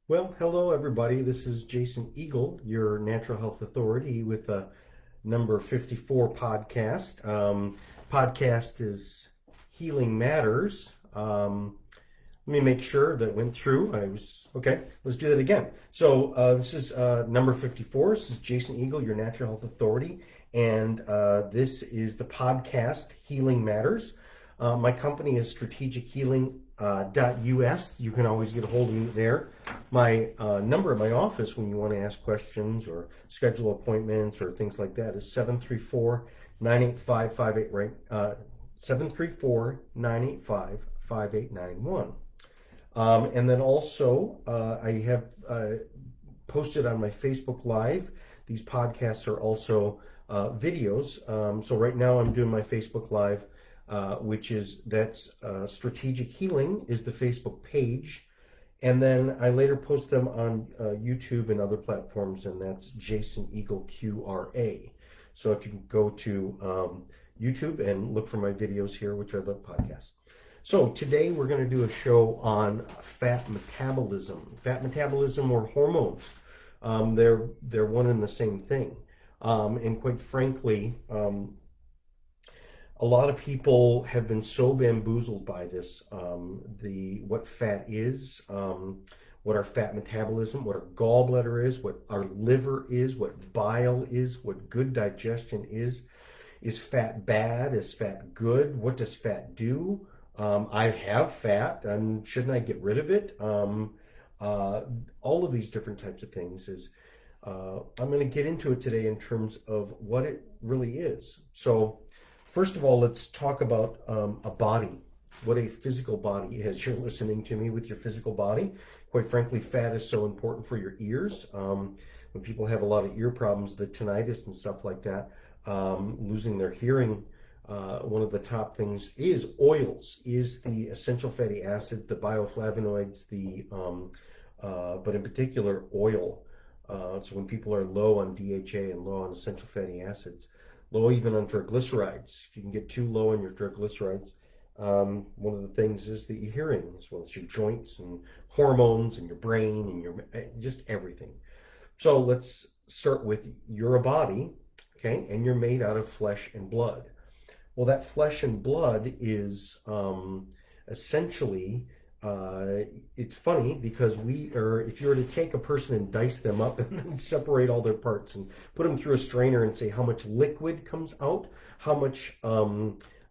Well, hello everybody. This is Jason Eagle, your natural health authority with a number 54 podcast. Podcast is Healing Matters. Let me make sure that went through. Okay. Let's do that again. So this is number 54. This is Jason Eagle, your natural health authority, and this is the podcast Healing Matters. My company is Strategic Healing .us. You can always get a hold of me there. My number at my office when you want to ask questions or schedule appointments or things like that is 734-985-58, right? 734-985-5891. And then also, I have posted on my Facebook Live. These podcasts are also videos. So right now I'm doing my Facebook Live, that's Strategic Healing is the Facebook page. And then I later post them on YouTube and other platforms, and that's Jason Eagle QRA. So if you can go to YouTube and look for my videos here, which are the podcasts. So today we're going to do a show on fat metabolism. Fat metabolism or hormones. They're one and the same thing. And quite frankly, a lot of people have been so bamboozled by this. What fat is, what our fat metabolism, what our gallbladder is, what our liver is, what bile is, what good digestion is. Is fat bad? Is fat good? What does fat do? I have fat, and shouldn't I get rid of it? All of these different types of things I'm going to get into it today in terms of what it really is. So, first of all, let's talk about a body, what a physical body is. You're listening to me with your physical body. Quite frankly, fat is so important for your ears. When people have a lot of ear problems, the tinnitus and stuff like that, losing their hearing, one of the top things is oils, is the essential fatty acids, the bioflavonoids, but in particular oil. So when people are low on DHA and low on essential fatty acids, low even on triglycerides, if you can get too low on your triglycerides, one of the things is the hearing, as well as your joints and hormones and your brain and your just everything. So let's start with you're a body, okay, and you're made out of flesh and blood. Well, that flesh and blood is essentially, it's funny because if you were to take a person and dice them up and then separate all their parts and put them through a strainer and say how much liquid comes out, how much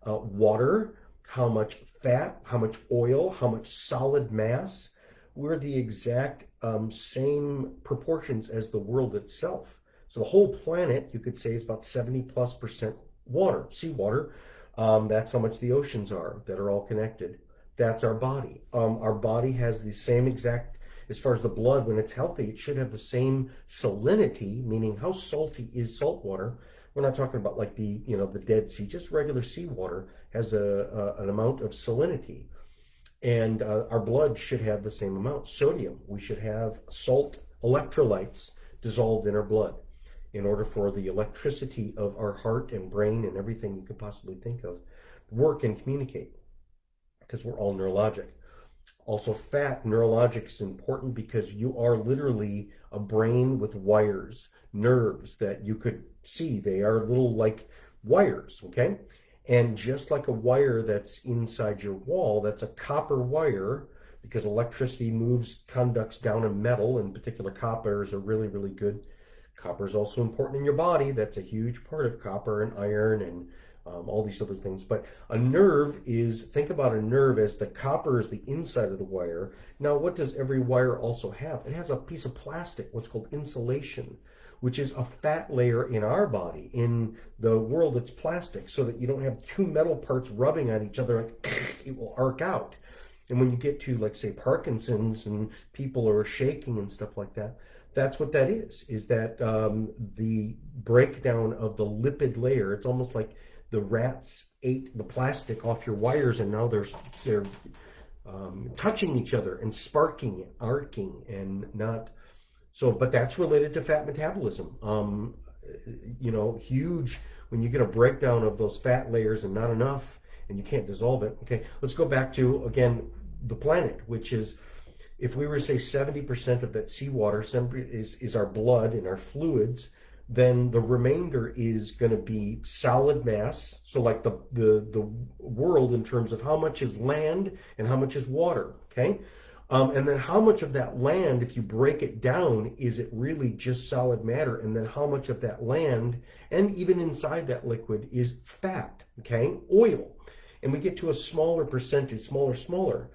water, how much fat, how much oil, how much solid mass, we're the exact same proportions as the world itself. So the whole planet, you could say, is about 70+% water, seawater. That's how much the oceans are that are all connected. That's our body. Our body has the same exact, as far as the blood, when it's healthy, it should have the same salinity, meaning how salty is salt water. We're not talking about like the Dead Sea, just regular seawater has an amount of salinity. And our blood should have the same amount. Sodium, we should have salt electrolytes dissolved in our blood in order for the electricity of our heart and brain and everything you could possibly think of work and communicate, because we're all neurologic. Also, fat, neurologic is important because you are literally a brain with wires, nerves that you could see. They are little like wires, okay? And just like a wire that's inside your wall, that's a copper wire, because electricity conducts down a metal. In particular, copper is a really, really good. Copper is also important in your body. That's a huge part of copper and iron and all these other things. But a nerve think about a nerve as the copper is the inside of the wire. Now, what does every wire also have? It has a piece of plastic, what's called insulation, which is a fat layer in our body. In the world, it's plastic, so that you don't have two metal parts rubbing on each other, like it will arc out. And when you get to, like, say, Parkinson's and people are shaking and stuff like that, that's what that is that the breakdown of the lipid layer. It's almost like the rats ate the plastic off your wires, and now they're touching each other and sparking, arcing, and not. So, but that's related to fat metabolism. Huge when you get a breakdown of those fat layers and not enough, and you can't dissolve it. Okay, let's go back to, again, the planet, which is if we were to say 70% of that seawater is our blood and our fluids, then the remainder is going to be solid mass. So like the world in terms of how much is land and how much is water, okay? And then how much of that land, if you break it down, is it really just solid matter? And then how much of that land, and even inside that liquid, is fat, okay? Oil. And we get to a smaller percentage, smaller.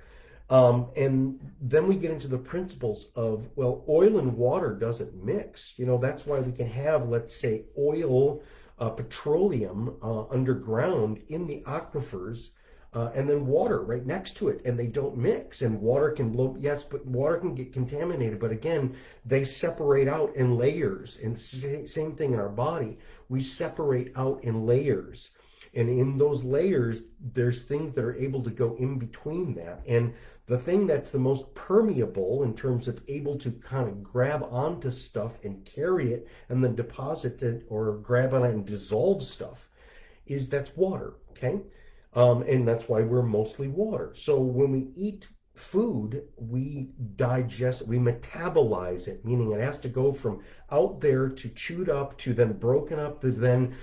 And then we get into the principles of, well, oil and water doesn't mix. You know, that's why we can have, let's say, oil, petroleum underground in the aquifers, and then water right next to it, and they don't mix. And water can blow, yes, but water can get contaminated. But again, they separate out in layers. And same thing in our body. We separate out in layers. And in those layers, there's things that are able to go in between that. And the thing that's the most permeable in terms of able to kind of grab onto stuff and carry it and then deposit it or grab on it and dissolve stuff that's water, okay? And that's why we're mostly water. So when we eat food, we digest, we metabolize it, meaning it has to go from out there to chewed up to then broken up to then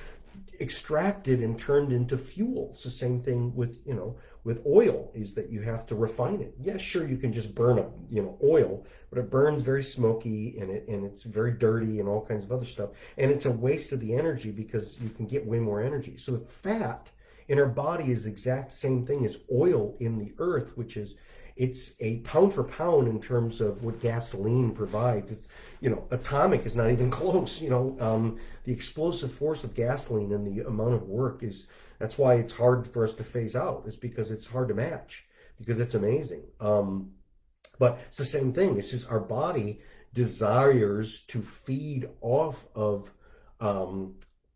extracted and turned into fuel. It's the same thing with, you know, with oil, is that you have to refine it. Yes, sure, you can just burn up, you know, oil, but it burns very smoky and it's very dirty and all kinds of other stuff. And it's a waste of the energy because you can get way more energy. So the fat in our body is the exact same thing as oil in the earth, which is, it's a pound for pound in terms of what gasoline provides. It's, you know, atomic is not even close. You know, the explosive force of gasoline and the amount of work is, that's why it's hard for us to phase out, is because it's hard to match, because it's amazing. But it's the same thing. It's just our body desires to feed off of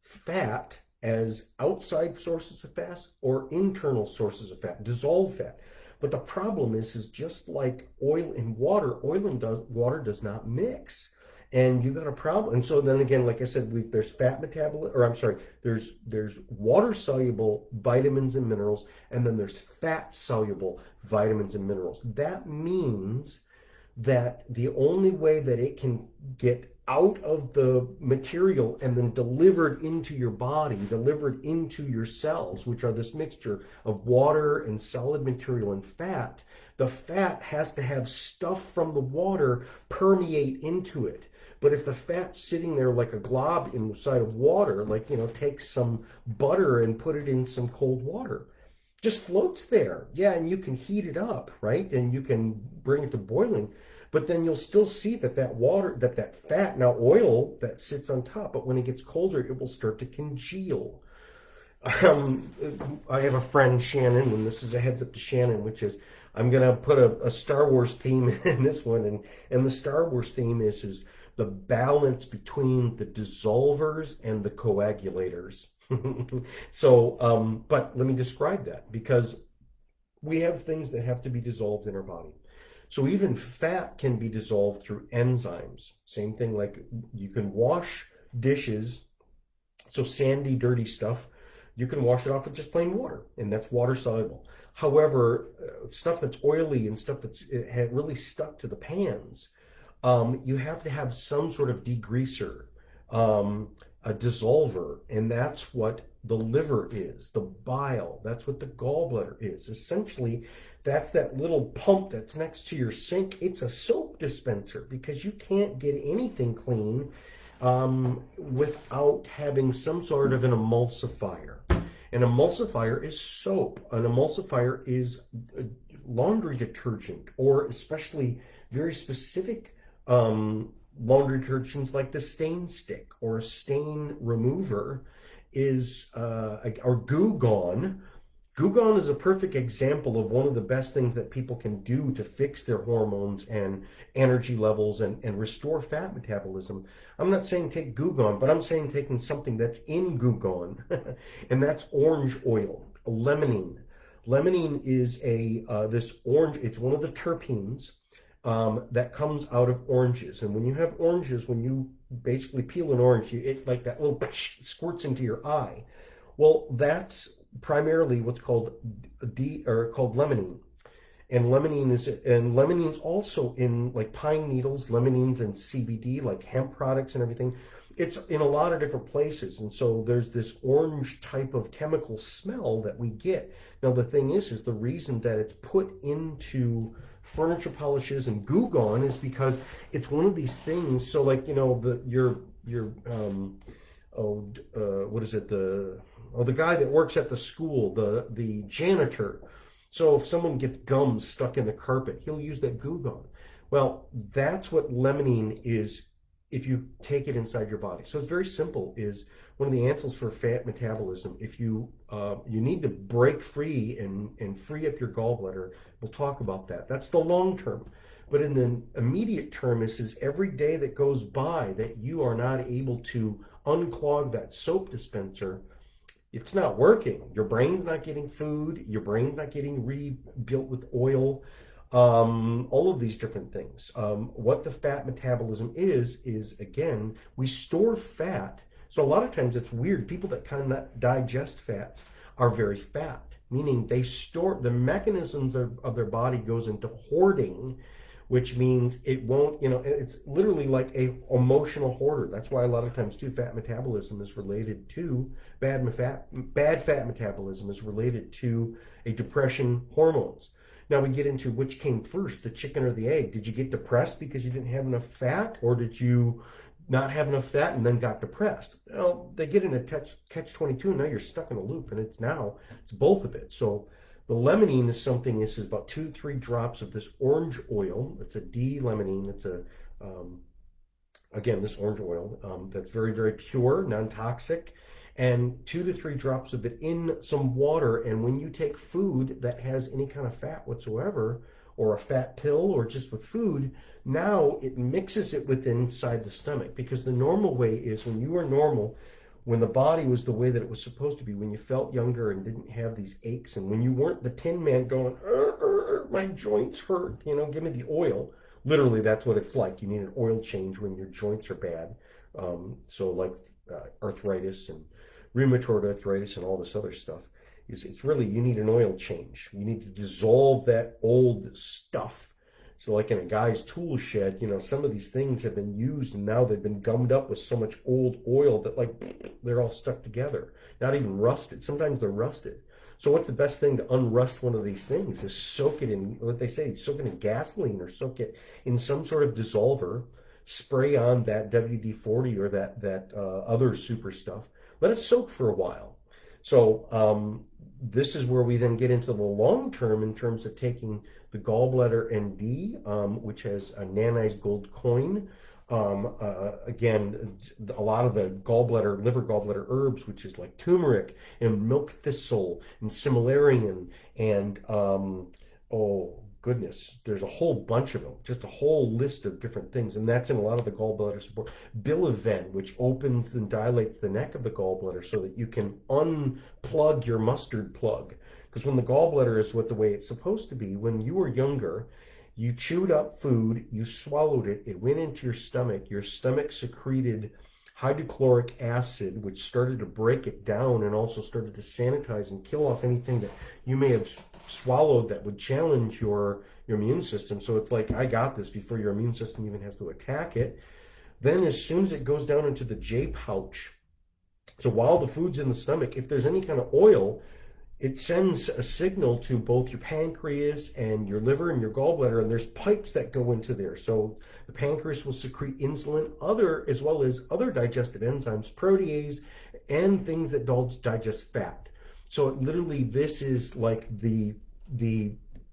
fat as outside sources of fat or internal sources of fat, dissolved fat. But the problem is just like oil and water, water does not mix. And you got a problem. And so then again, like I said, there's fat metabolism, or I'm sorry, there's water soluble vitamins and minerals, and then there's fat soluble vitamins and minerals. That means that the only way that it can get out of the material and then delivered into your body, delivered into your cells, which are this mixture of water and solid material and fat, the fat has to have stuff from the water permeate into it. But if the fat's sitting there like a glob inside of water, like, you know, take some butter and put it in some cold water, just floats there. Yeah, and you can heat it up, right? And you can bring it to boiling. But then you'll still see that water, that fat, now oil, that sits on top, but when it gets colder, it will start to congeal. I have a friend, Shannon, and this is a heads up to Shannon, which is, I'm going to put a Star Wars theme in this one. And the Star Wars theme is the balance between the dissolvers and the coagulators. So, but let me describe that, because we have things that have to be dissolved in our body. So even fat can be dissolved through enzymes. Same thing, like you can wash dishes, so sandy, dirty stuff, you can wash it off with just plain water, and that's water soluble. However, stuff that's oily and stuff that's really stuck to the pans, you have to have some sort of degreaser, a dissolver, and that's what the liver is, the bile, that's what the gallbladder is. Essentially, that's that little pump that's next to your sink. It's a soap dispenser, because you can't get anything clean without having some sort of an emulsifier. An emulsifier is soap. An emulsifier is laundry detergent, or especially very specific laundry detergents like the stain stick or a stain remover is, or Goo Gone. Goo Gone is a perfect example of one of the best things that people can do to fix their hormones and energy levels and restore fat metabolism. I'm not saying take Goo Gone, but I'm saying taking something that's in Goo Gone, and that's orange oil, limonene. Limonene is this orange, it's one of the terpenes that comes out of oranges. And when you have oranges, when you basically peel an orange, it like that little squirts into your eye. Well, that's primarily what's called called limonene. And limonene is also in like pine needles, limonene and CBD, like hemp products and everything. It's in a lot of different places. And so there's this orange type of chemical smell that we get. Now the thing is the reason that it's put into furniture polishes and Goo Gone is because it's one of these things. So like, you know, what is it? The guy that works at the school, the janitor. So if someone gets gum stuck in the carpet, he'll use that Goo Gone. Well, that's what limonene is if you take it inside your body. So it's very simple. Is one of the answers for fat metabolism. If you need to break free and free up your gallbladder, we'll talk about that. That's the long term. But in the immediate term, is every day that goes by that you are not able to unclog that soap dispenser, it's not working. Your brain's not getting food. Your brain's not getting rebuilt with oil. All of these different things. What the fat metabolism is again, we store fat. So a lot of times it's weird. People that cannot digest fats are very fat, meaning they store, the mechanisms of their body goes into hoarding, which means it won't, it's literally like a emotional hoarder. That's why a lot of times too, fat metabolism is related to bad fat metabolism is related to a depression hormones. Now we get into which came first, the chicken or the egg. Did you get depressed because you didn't have enough fat, or did you not have enough fat and then got depressed? Well, they get in a catch-22, and now you're stuck in a loop, and it's both of it. So the limonene is something, this is about 2 to 3 drops of this orange oil. It's a D-limonene. It's again, this orange oil that's very, very pure, non-toxic, and 2 to 3 drops of it in some water. And when you take food that has any kind of fat whatsoever, or a fat pill, or just with food, now it mixes it with inside the stomach. Because the normal way is when you are normal, when the body was the way that it was supposed to be, when you felt younger and didn't have these aches, and when you weren't the Tin Man going, my joints hurt, give me the oil. Literally, that's what it's like. You need an oil change when your joints are bad. So like arthritis and rheumatoid arthritis and all this other stuff. It's really, you need an oil change. You need to dissolve that old stuff. So like in a guy's tool shed, some of these things have been used and now they've been gummed up with so much old oil that like they're all stuck together. Not even rusted. Sometimes they're rusted. So what's the best thing to unrust one of these things is soak it in, what they say, soak it in gasoline or soak it in some sort of dissolver, spray on that WD-40 or that other super stuff. Let it soak for a while. So this is where we then get into the long term in terms of taking the Gallbladder ND, which has a nanized gold coin. Again, a lot of the liver gallbladder herbs, which is like turmeric and milk thistle and similarian and oh goodness, there's a whole bunch of them, just a whole list of different things, and that's in a lot of the gallbladder support. Bilivin, which opens and dilates the neck of the gallbladder so that you can unplug your mustard plug. Because when the gallbladder is the way it's supposed to be, when you were younger, you chewed up food, you swallowed it, it went into your stomach secreted hydrochloric acid, which started to break it down and also started to sanitize and kill off anything that you may have swallowed that would challenge your immune system. So it's like, I got this before your immune system even has to attack it. Then as soon as it goes down into the J pouch, so while the food's in the stomach, if there's any kind of oil, it sends a signal to both your pancreas and your liver and your gallbladder, and there's pipes that go into there. So the pancreas will secrete insulin, as well as other digestive enzymes, protease, and things that digest fat. So literally, this is like the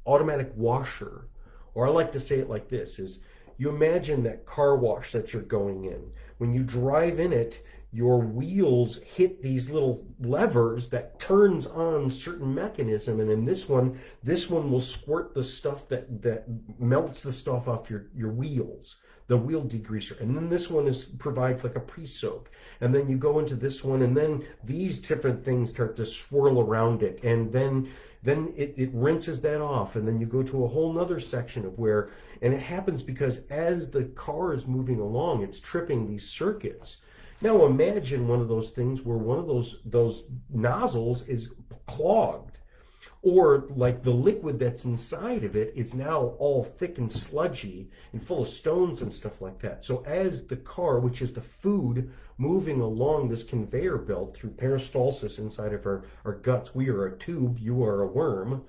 automatic washer, or I like to say it like this: is you imagine that car wash that you're going in. When you drive in it, your wheels hit these little levers that turns on certain mechanism, and in this one will squirt the stuff that melts the stuff off your wheels, the wheel degreaser. And then this one provides like a pre-soak, and then you go into this one, and then these different things start to swirl around it, and then it rinses that off, and then you go to a whole nother section of where, and it happens because as the car is moving along, it's tripping these circuits. Now imagine one of those things where one of those nozzles is clogged, or like the liquid that's inside of it is now all thick and sludgy and full of stones and stuff like that. So as the car, which is the food moving along this conveyor belt through peristalsis inside of our guts, we are a tube, you are a worm.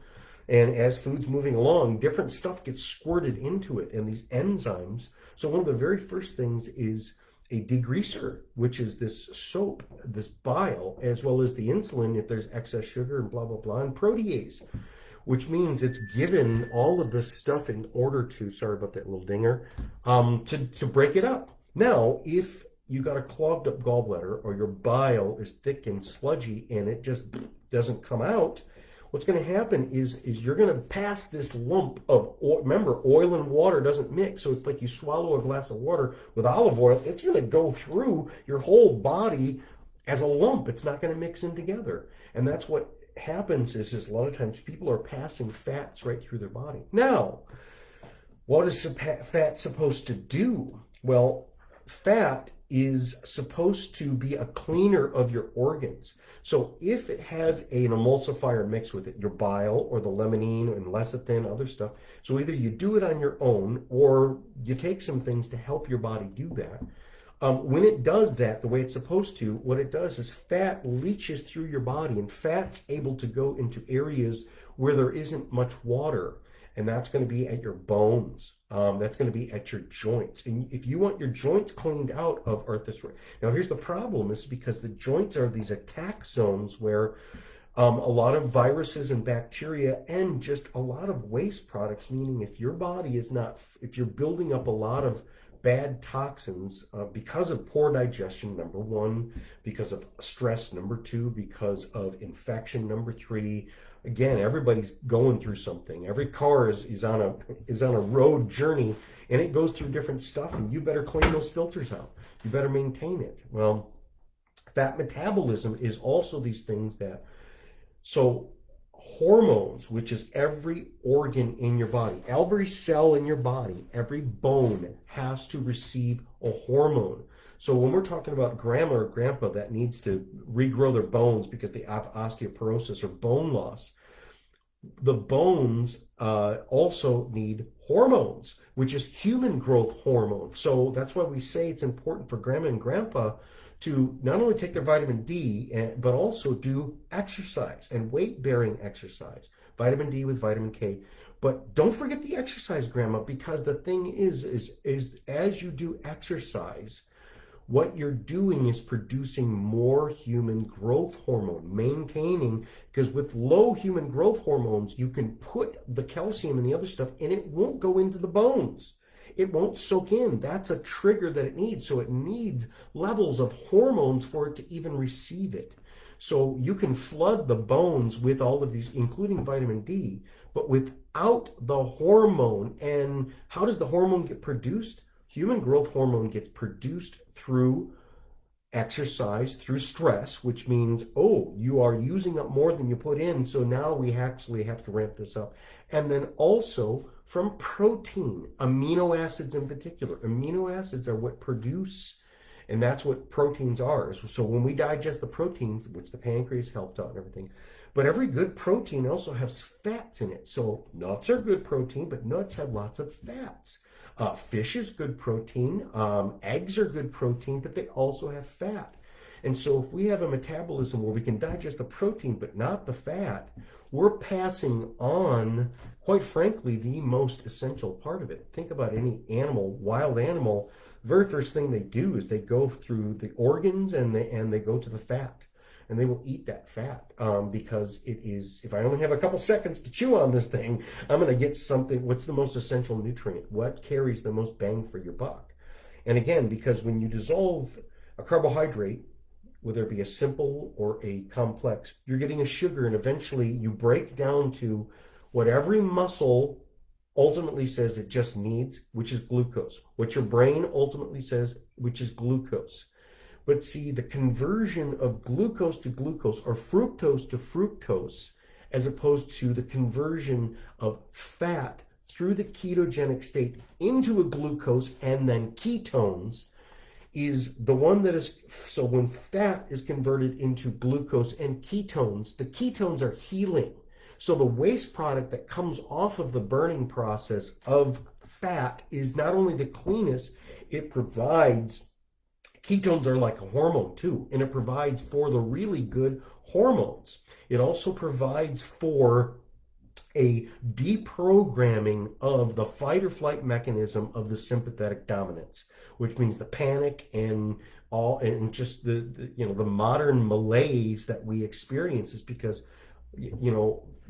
And as food's moving along, different stuff gets squirted into it, and these enzymes. So one of the very first things is a degreaser, which is this soap, this bile, as well as the insulin if there's excess sugar and blah, blah, blah, and protease, which means it's given all of this stuff in order to, sorry about that little dinger, to break it up. Now, if you got a clogged up gallbladder or your bile is thick and sludgy and it just doesn't come out, what's going to happen is you're going to pass this lump of oil. Remember, oil and water doesn't mix, so it's like you swallow a glass of water with olive oil. It's going to go through your whole body as a lump. It's not going to mix in together. And that's what happens is a lot of times people are passing fats right through their body. Now, what is fat supposed to do? Well, fat is supposed to be a cleaner of your organs. So if it has an emulsifier mixed with it, your bile or the limonene and lecithin, other stuff, so either you do it on your own or you take some things to help your body do that. When it does that the way it's supposed to, what it does is fat leaches through your body, and fat's able to go into areas where there isn't much water. And that's going to be at your bones. That's going to be at your joints. And if you want your joints cleaned out of arthritis, now here's the problem, is because the joints are these attack zones where a lot of viruses and bacteria and just a lot of waste products, meaning if your body is not, if you're building up a lot of bad toxins because of poor digestion, number one, because of stress, number two, because of infection, number three. Again, everybody's going through something. Every car is on a road journey, and it goes through different stuff, and you better clean those filters out. You better maintain it. Well, fat metabolism is also these things that, so hormones, which is every organ in your body, every cell in your body, every bone has to receive a hormone. So when we're talking about grandma or grandpa that needs to regrow their bones because they have osteoporosis or bone loss, the bones also need hormones, which is human growth hormone. So that's why we say it's important for grandma and grandpa to not only take their vitamin D, but also do exercise and weight-bearing exercise, vitamin D with vitamin K. But don't forget the exercise, grandma, because the thing is as you do exercise, what you're doing is producing more human growth hormone, maintaining, because with low human growth hormones, you can put the calcium and the other stuff and it won't go into the bones. It won't soak in. That's a trigger that it needs. So it needs levels of hormones for it to even receive it. So you can flood the bones with all of these, including vitamin D, but without the hormone. And how does the hormone get produced? Human growth hormone gets produced through exercise, through stress, which means, oh, you are using up more than you put in, so now we actually have to ramp this up. And then also from protein, amino acids in particular. Amino acids are what produce, and that's what proteins are. So when we digest the proteins, which the pancreas helped out and everything, but every good protein also has fats in it. So nuts are good protein, but nuts have lots of fats. Fish is good protein, eggs are good protein, but they also have fat. And so if we have a metabolism where we can digest the protein but not the fat, we're passing on, quite frankly, the most essential part of it. Think about any animal, wild animal, the very first thing they do is they go through the organs and they go to the fat. And they will eat that fat because it is, if I only have a couple seconds to chew on this thing, I'm going to get something. What's the most essential nutrient? What carries the most bang for your buck? And again, because when you dissolve a carbohydrate, whether it be a simple or a complex, you're getting a sugar, and eventually you break down to what every muscle ultimately says it just needs, which is glucose. What your brain ultimately says, which is glucose. But see, the conversion of glucose to glucose or fructose to fructose, as opposed to the conversion of fat through the ketogenic state into a glucose and then ketones, is the one that is, so when fat is converted into glucose and ketones, the ketones are healing. So the waste product that comes off of the burning process of fat is not only the cleanest, it provides, ketones are like a hormone too, and it provides for the really good hormones. It also provides for a deprogramming of the fight or flight mechanism of the sympathetic dominance, which means the panic and all, and just the modern malaise that we experience is because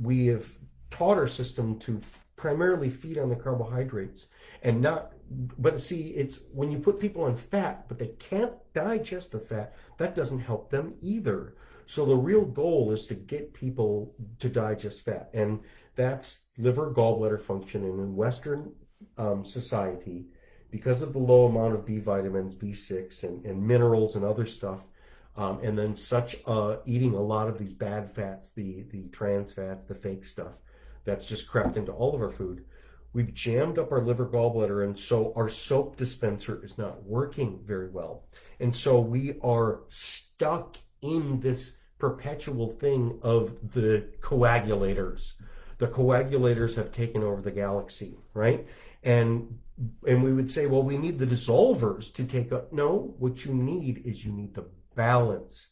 we have taught our system to primarily feed on the carbohydrates and not, but see, it's when you put people on fat but they can't digest the fat, that doesn't help them either. So the real goal is to get people to digest fat, and that's liver gallbladder function. And in Western society, because of the low amount of B vitamins, B6, and minerals and other stuff, and then eating a lot of these bad fats, the trans fats, the fake stuff, that's just crept into all of our food. We've jammed up our liver gallbladder, and so our soap dispenser is not working very well. And so we are stuck in this perpetual thing of the coagulators. The coagulators have taken over the galaxy, right? And we would say, well, we need the dissolvers to take up. No, what you need is you need the balance.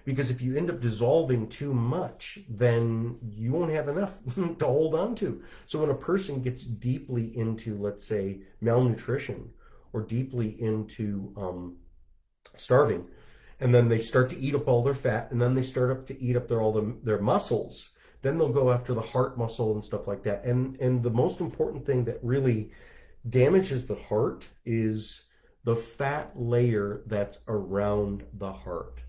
Because if you end up dissolving too much, then you won't have enough to hold on to. So when a person gets deeply into, let's say, malnutrition or deeply into starving, and then they start to eat up all their fat, and then they start up to eat up their muscles, then they'll go after the heart muscle and stuff like that. And the most important thing that really damages the heart is the fat layer that's around the heart.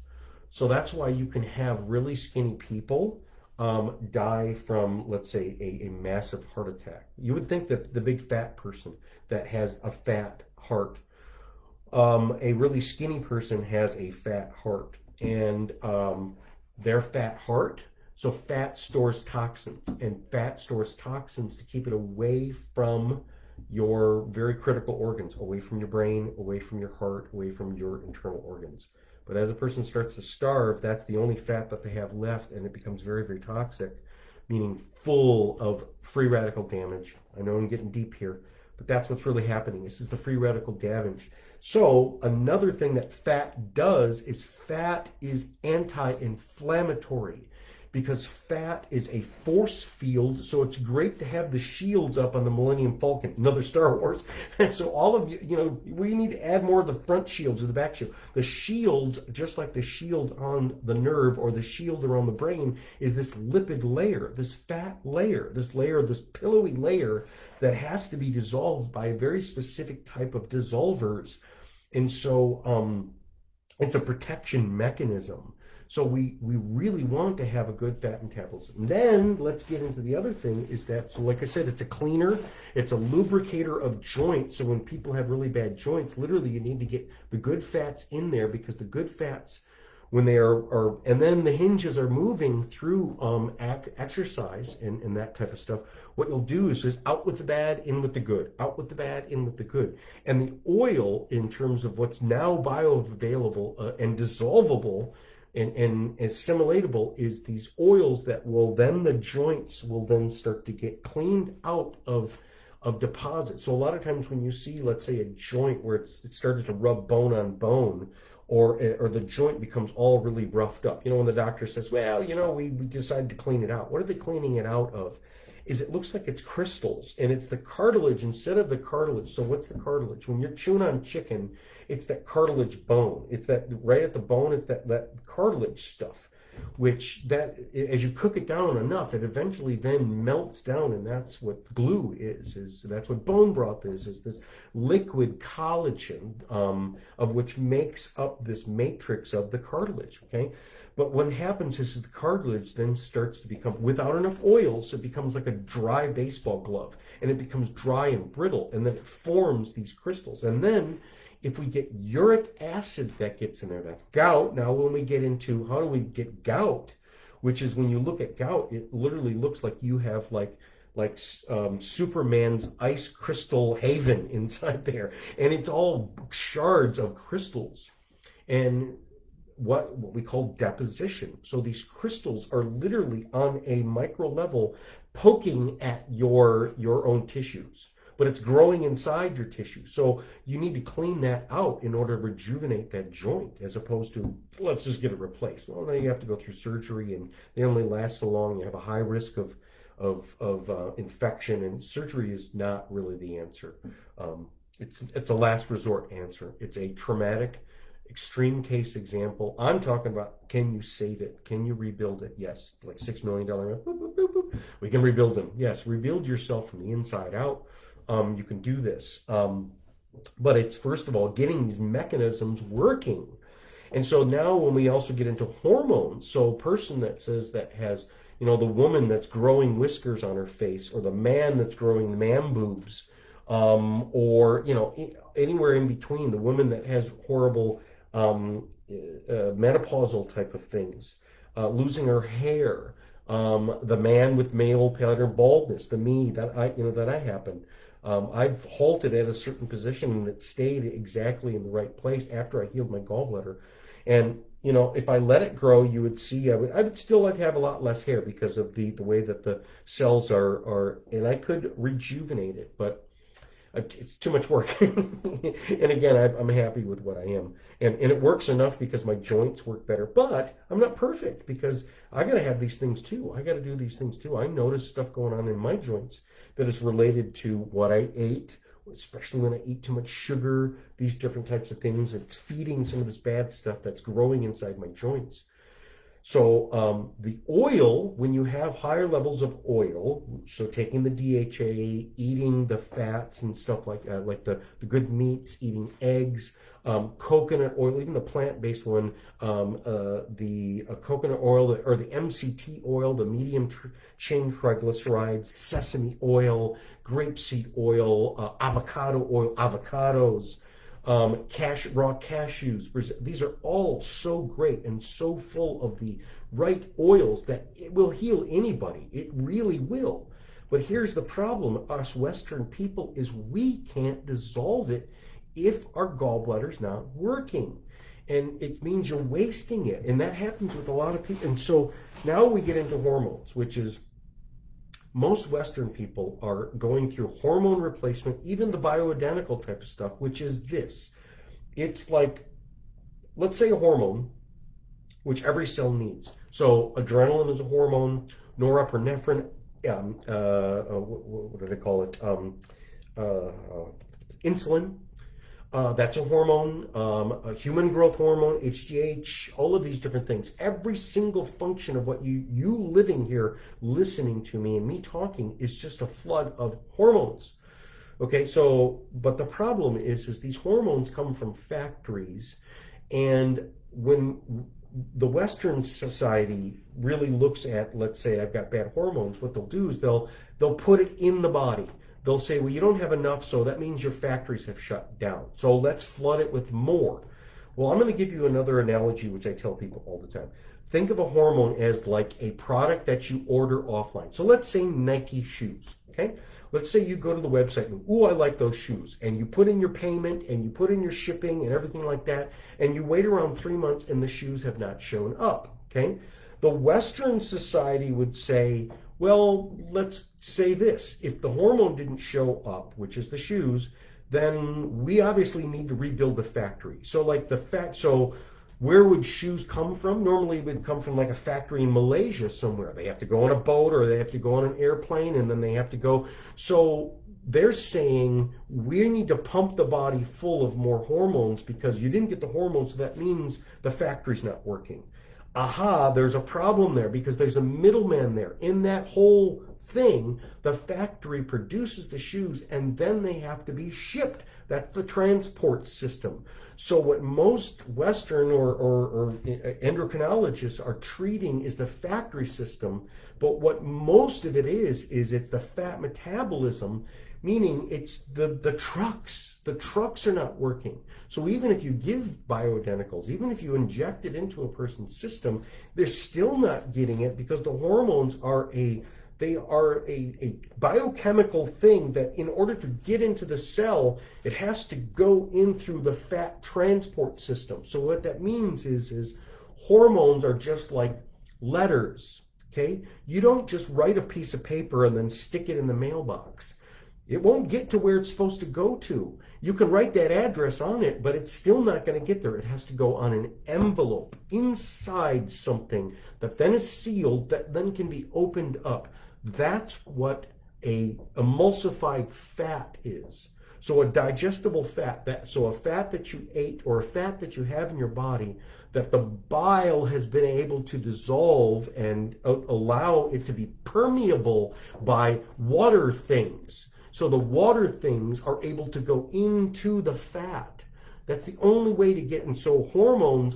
So that's why you can have really skinny people die from, let's say, a massive heart attack. You would think that the big fat person that has a fat heart, a really skinny person has a fat heart, and their fat heart, so fat stores toxins, and fat stores toxins to keep it away from your very critical organs, away from your brain, away from your heart, away from your internal organs. But as a person starts to starve, that's the only fat that they have left, and it becomes very, very toxic, meaning full of free radical damage. I know I'm getting deep here, but that's what's really happening. This is the free radical damage. So another thing that fat does is fat is anti-inflammatory, because fat is a force field. So it's great to have the shields up on the Millennium Falcon, another Star Wars. And so all of you, we need to add more of the front shields or the back shield. The shields, just like the shield on the nerve or the shield around the brain, is this lipid layer, this fat layer, this pillowy layer that has to be dissolved by a very specific type of dissolvers. And so it's a protection mechanism. So we really want to have a good fat metabolism. And then let's get into the other thing is that, so like I said, it's a cleaner, it's a lubricator of joints. So when people have really bad joints, literally you need to get the good fats in there, because the good fats, when they are and then the hinges are moving through exercise and that type of stuff, what you'll do is out with the bad, in with the good, out with the bad, in with the good. And the oil, in terms of what's now bioavailable and dissolvable, and assimilatable, is these oils that will then, the joints will then start to get cleaned out of deposits. So a lot of times when you see, let's say, a joint where it started to rub bone on bone, or the joint becomes all really roughed up, when the doctor says, well, we decided to clean it out. What are they cleaning it out of? Is it looks like it's crystals, and it's the cartilage instead of the cartilage. So what's the cartilage? When you're chewing on chicken, it's that cartilage bone. It's that right at the bone, it's that cartilage stuff, which that as you cook it down enough, it eventually then melts down, and that's what glue is that's what bone broth is this liquid collagen, of which makes up this matrix of the cartilage, okay? But what happens is the cartilage then starts to become, without enough oils, it becomes like a dry baseball glove, and it becomes dry and brittle, and then it forms these crystals. And then if we get uric acid that gets in there, that's gout. Now when we get into how do we get gout, which is when you look at gout, it literally looks like you have like Superman's ice crystal haven inside there, and it's all shards of crystals. And what we call deposition. So these crystals are literally on a micro level poking at your own tissues, but it's growing inside your tissue. So you need to clean that out in order to rejuvenate that joint, as opposed to, let's just get it replaced. Well, then you have to go through surgery, and they only last so long. You have a high risk of infection, and surgery is not really the answer. It's a last resort answer. It's a traumatic, extreme case example. I'm talking about, can you save it? Can you rebuild it? Yes. Like $6 million. Boop, boop, boop, boop. We can rebuild them. Yes. Rebuild yourself from the inside out. You can do this. But it's, first of all, getting these mechanisms working. And so now when we also get into hormones, so a person that says that has, the woman that's growing whiskers on her face, or the man that's growing the man boobs, or, anywhere in between, the woman that has horrible menopausal type of things, losing her hair, the man with male pattern baldness, that I happen. I've halted at a certain position, and it stayed exactly in the right place after I healed my gallbladder. And if I let it grow, you would see I would still have a lot less hair because of the way that the cells are, and I could rejuvenate it, but it's too much work. And again, I'm happy with what I am. And it works enough because my joints work better. But I'm not perfect, because I got to have these things too. I got to do these things too. I notice stuff going on in my joints that is related to what I ate, especially when I eat too much sugar, these different types of things. It's feeding some of this bad stuff that's growing inside my joints. So the oil, when you have higher levels of oil, so taking the DHA, eating the fats and stuff like that, like the good meats, eating eggs, coconut oil, even the plant-based one, the coconut oil, or the MCT oil, the medium chain triglycerides, sesame oil, grapeseed oil, avocado oil, avocados, raw cashews. These are all so great and so full of the right oils that it will heal anybody. It really will. But here's the problem, us Western people, is we can't dissolve it if our gallbladder's not working. And it means you're wasting it. And that happens with a lot of people. And so now we get into hormones, which is, most Western people are going through hormone replacement, even the bioidentical type of stuff, which is this. It's like, let's say a hormone, which every cell needs. So adrenaline is a hormone, norepinephrine, what do they call it? Insulin. That's a hormone, a human growth hormone, HGH, all of these different things. Every single function of what you living here, listening to me and me talking, is just a flood of hormones. Okay, so, but the problem is these hormones come from factories, and when the Western society really looks at, let's say I've got bad hormones, what they'll do is they'll put it in the body. They'll say, well, you don't have enough, so that means your factories have shut down. So let's flood it with more. Well, I'm going to give you another analogy, which I tell people all the time. Think of a hormone as like a product that you order offline. So let's say Nike shoes, okay? Let's say you go to the website and, ooh, I like those shoes. And you put in your payment and you put in your shipping and everything like that. And you wait around 3 months and the shoes have not shown up, okay? The Western society would say, well, let's say this. If the hormone didn't show up, which is the shoes, then we obviously need to rebuild the factory. So like so where would shoes come from? Normally it would come from like a factory in Malaysia somewhere. They have to go on a boat, or they have to go on an airplane, and then they have to go. So they're saying we need to pump the body full of more hormones because you didn't get the hormones, so that means the factory's not working. Aha, there's a problem there because there's a middleman there. In that whole thing, the factory produces the shoes and then they have to be shipped. That's the transport system. So what most Western or endocrinologists are treating is the factory system, but what most of it is it's the fat metabolism, meaning it's the trucks. The trucks are not working. So even if you give bioidenticals, even if you inject it into a person's system, they're still not getting it because the hormones are They are a biochemical thing that in order to get into the cell, it has to go in through the fat transport system. So what that means is hormones are just like letters, okay? You don't just write a piece of paper and then stick it in the mailbox. It won't get to where it's supposed to go to. You can write that address on it, but it's still not going to get there. It has to go on an envelope inside something that then is sealed, that then can be opened up. That's what a emulsified fat is. So a digestible fat, so a fat that you ate or a fat that you have in your body that the bile has been able to dissolve and allow it to be permeable by water things. So the water things are able to go into the fat. That's the only way to get, and so hormones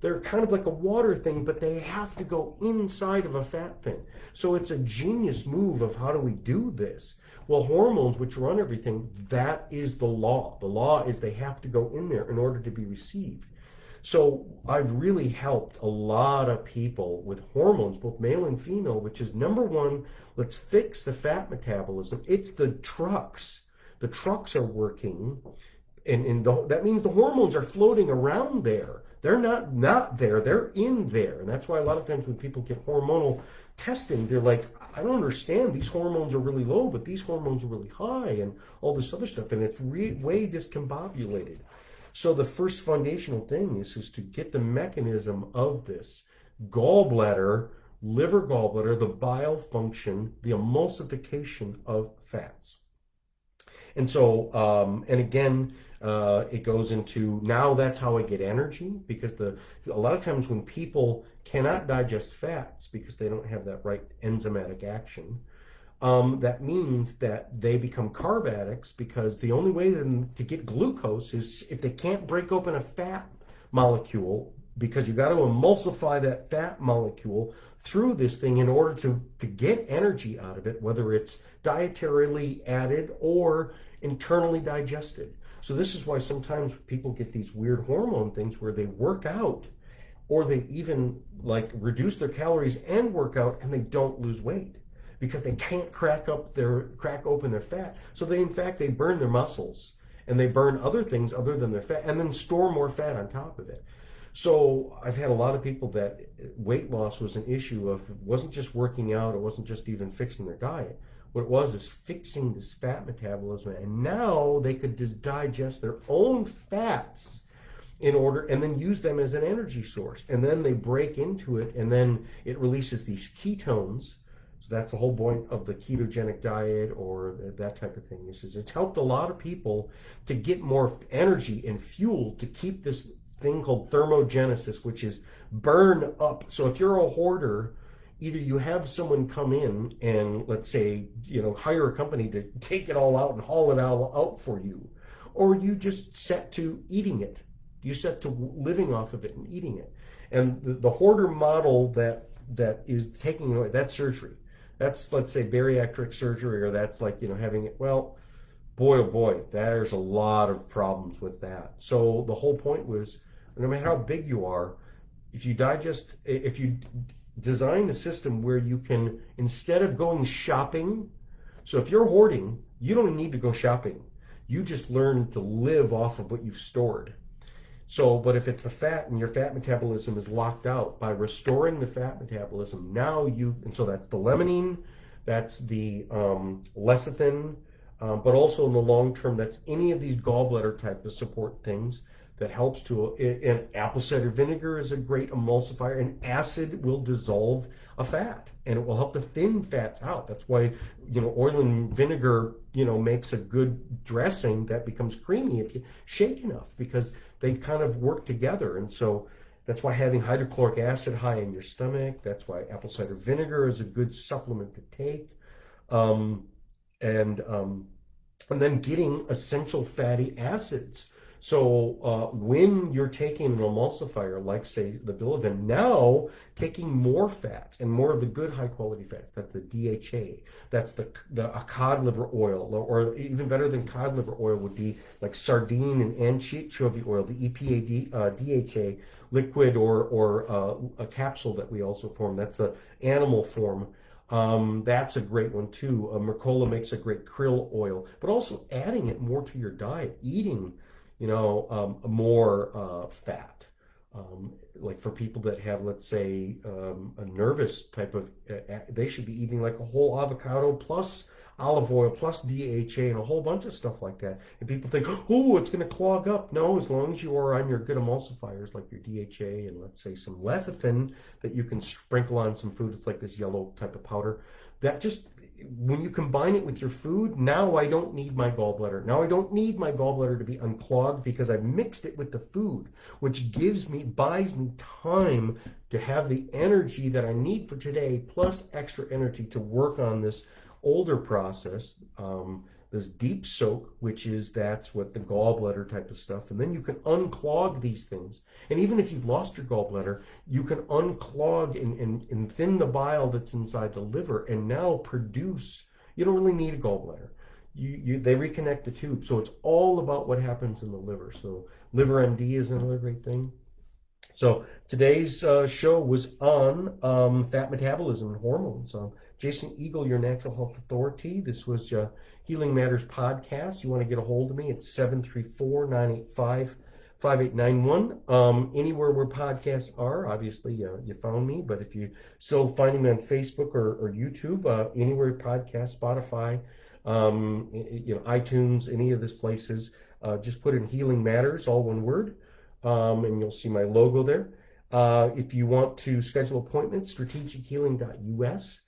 they're kind of like a water thing, but they have to go inside of a fat thing. So it's a genius move of how do we do this? Well, hormones, which run everything, that is the law. The law is they have to go in there in order to be received. So I've really helped a lot of people with hormones, both male and female, which is number one, let's fix the fat metabolism. It's the trucks. The trucks are working, and that means the hormones are floating around there. They're not there, they're in there. And that's why a lot of times when people get hormonal testing, they're like, I don't understand, these hormones are really low, but these hormones are really high, and all this other stuff, and it's way discombobulated. So the first foundational thing is to get the mechanism of this gallbladder, liver gallbladder, the bile function, the emulsification of fats. And so, and again, it goes into, now that's how I get energy, because a lot of times when people cannot digest fats because they don't have that right enzymatic action, that means that they become carb addicts, because the only way to get glucose is if they can't break open a fat molecule, because you got to emulsify that fat molecule through this thing in order to get energy out of it, whether it's dietarily added or internally digested. So this is why sometimes people get these weird hormone things where they work out, or they even like reduce their calories and work out, and they don't lose weight because they can't crack open their fat. So they burn their muscles, and they burn other things other than their fat, and then store more fat on top of it. So I've had a lot of people that weight loss was an issue of, it wasn't just working out, it wasn't just even fixing their diet. What it was is fixing this fat metabolism, and now they could just digest their own fats in order, and then use them as an energy source. And then they break into it, and then it releases these ketones. So that's the whole point of the ketogenic diet or that type of thing. It's helped a lot of people to get more energy and fuel to keep this thing called thermogenesis, which is burn up. So if you're a hoarder, either you have someone come in and, let's say, hire a company to take it all out and haul it all out for you, or you just set to eating it. You set to living off of it and eating it. And the hoarder model that is taking away, that's surgery. That's, let's say, bariatric surgery, or that's like, having it, well, boy, oh boy, there's a lot of problems with that. So the whole point was, no matter how big you are, if you design a system where you can, instead of going shopping, so if you're hoarding, you don't need to go shopping. You just learn to live off of what you've stored. So, but if it's the fat and your fat metabolism is locked out, by restoring the fat metabolism, and so that's the limonene, that's the lecithin, but also in the long term, that's any of these gallbladder type of support things that helps to, and apple cider vinegar is a great emulsifier, and acid will dissolve a fat, and it will help to thin fats out. That's why, oil and vinegar, makes a good dressing that becomes creamy if you shake enough, because they kind of work together. And so that's why having hydrochloric acid high in your stomach, that's why apple cider vinegar is a good supplement to take. And then getting essential fatty acids. So when you're taking an emulsifier, like say the bilivin, now taking more fats and more of the good high quality fats, that's the DHA, that's the cod liver oil, or even better than cod liver oil would be like sardine and anchovy oil, the EPA DHA liquid or a capsule that we also form, that's the animal form. That's a great one too. Mercola makes a great krill oil, but also adding it more to your diet, eating, more fat. Like for people that have, let's say, a nervous type of, they should be eating like a whole avocado plus olive oil plus DHA and a whole bunch of stuff like that. And people think, oh, it's going to clog up. No, as long as you are on your good emulsifiers like your DHA and let's say some lecithin that you can sprinkle on some food. It's like this yellow type of powder. That just, when you combine it with your food, now I don't need my gallbladder. Now I don't need my gallbladder to be unclogged because I've mixed it with the food, which buys me time to have the energy that I need for today, plus extra energy to work on this older process, this deep soak, that's what the gallbladder type of stuff. And then you can unclog these things. And even if you've lost your gallbladder, you can unclog and thin the bile that's inside the liver and now produce, you don't really need a gallbladder. They reconnect the tube. So it's all about what happens in the liver. So Liver MD is another great thing. So today's show was on fat metabolism and hormones. Jason Eagle, your natural health authority. This was Healing Matters podcast. You want to get a hold of me? It's 734-985-5891. Anywhere where podcasts are, obviously you found me. But if you still finding me on Facebook or YouTube, anywhere podcast, Spotify, iTunes, any of these places, just put in Healing Matters, all one word. And you'll see my logo there. If you want to schedule appointments, strategichealing.us.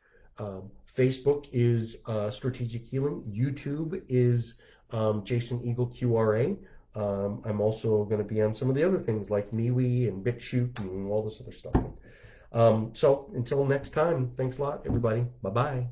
Facebook is Strategic Healing. YouTube is Jason Eagle QRA. I'm also going to be on some of the other things like MeWe and BitChute and all this other stuff. So until next time, thanks a lot, everybody. Bye-bye.